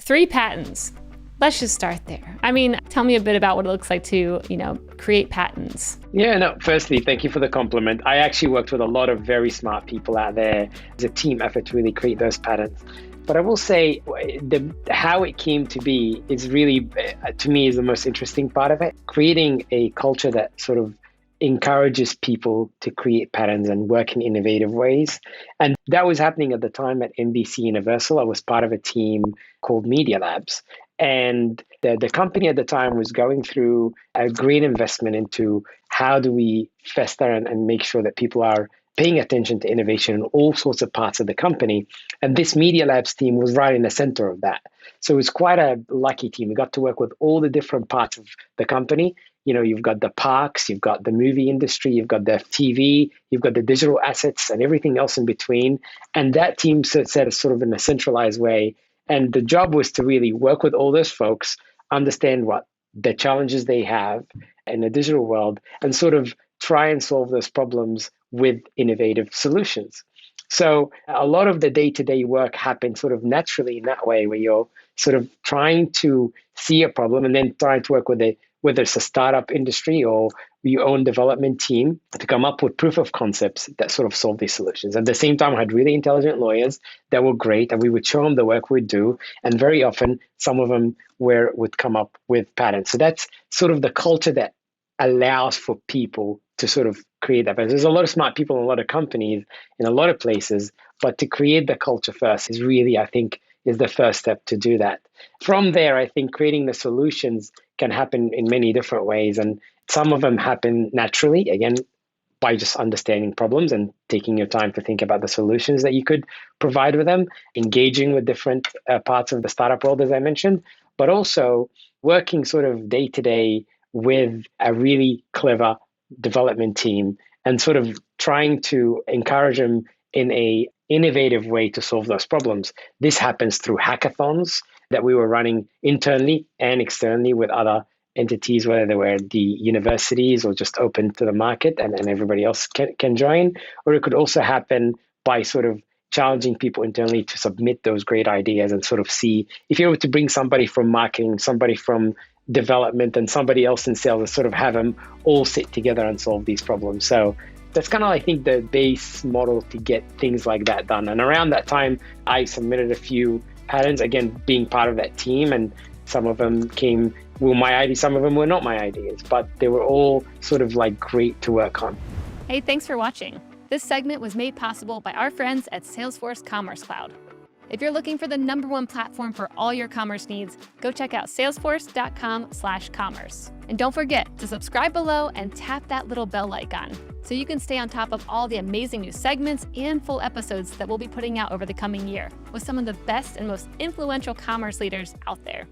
3 patents. Let's just start there. I mean, tell me a bit about what it looks like to, create patents. Yeah, no, firstly, thank you for the compliment. I actually worked with a lot of very smart people out there. It's a team effort to really create those patents. But I will say how it came to be is really, to me, is the most interesting part of it. Creating a culture that sort of encourages people to create patterns and work in innovative ways. And that was happening at the time at NBC Universal. I was part of a team called Media Labs. And the company at the time was going through a great investment into how do we fester and make sure that people are paying attention to innovation in all sorts of parts of the company. And this Media Labs team was right in the center of that. So it was quite a lucky team. We got to work with all the different parts of the company. You've got the parks, you've got the movie industry, you've got the TV, you've got the digital assets and everything else in between. And that team set sort of in a centralized way. And the job was to really work with all those folks, understand what the challenges they have in the digital world, and sort of try and solve those problems with innovative solutions. So a lot of the day-to-day work happens sort of naturally in that way, where you're sort of trying to see a problem and then trying to work with it, whether it's a startup industry or your own development team, to come up with proof of concepts that sort of solve these solutions. At the same time, I had really intelligent lawyers that were great, and we would show them the work we'd do. And very often, some of them would come up with patents. So that's sort of the culture that allows for people to sort of create that. There's a lot of smart people in a lot of companies in a lot of places, but to create the culture first is really, I think, is the first step to do that. From there, I think creating the solutions can happen in many different ways. And some of them happen naturally, again, by just understanding problems and taking your time to think about the solutions that you could provide with them, engaging with different parts of the startup world, as I mentioned, but also working sort of day to day with a really clever development team and sort of trying to encourage them in a innovative way to solve those problems. This happens through hackathons that we were running internally and externally with other entities, whether they were the universities or just open to the market and everybody else can join. Or it could also happen by sort of challenging people internally to submit those great ideas and sort of see if you're able to bring somebody from marketing, somebody from development, and somebody else in sales, and sort of have them all sit together and solve these problems. So that's kind of, I think, the base model to get things like that done. And around that time, I submitted a few patents, again, being part of that team. And some of them were my ideas, some of them were not my ideas, but they were all sort of like great to work on. Hey, thanks for watching. This segment was made possible by our friends at Salesforce Commerce Cloud. If you're looking for the #1 platform for all your commerce needs, go check out salesforce.com/commerce. And don't forget to subscribe below and tap that little bell icon so you can stay on top of all the amazing new segments and full episodes that we'll be putting out over the coming year with some of the best and most influential commerce leaders out there.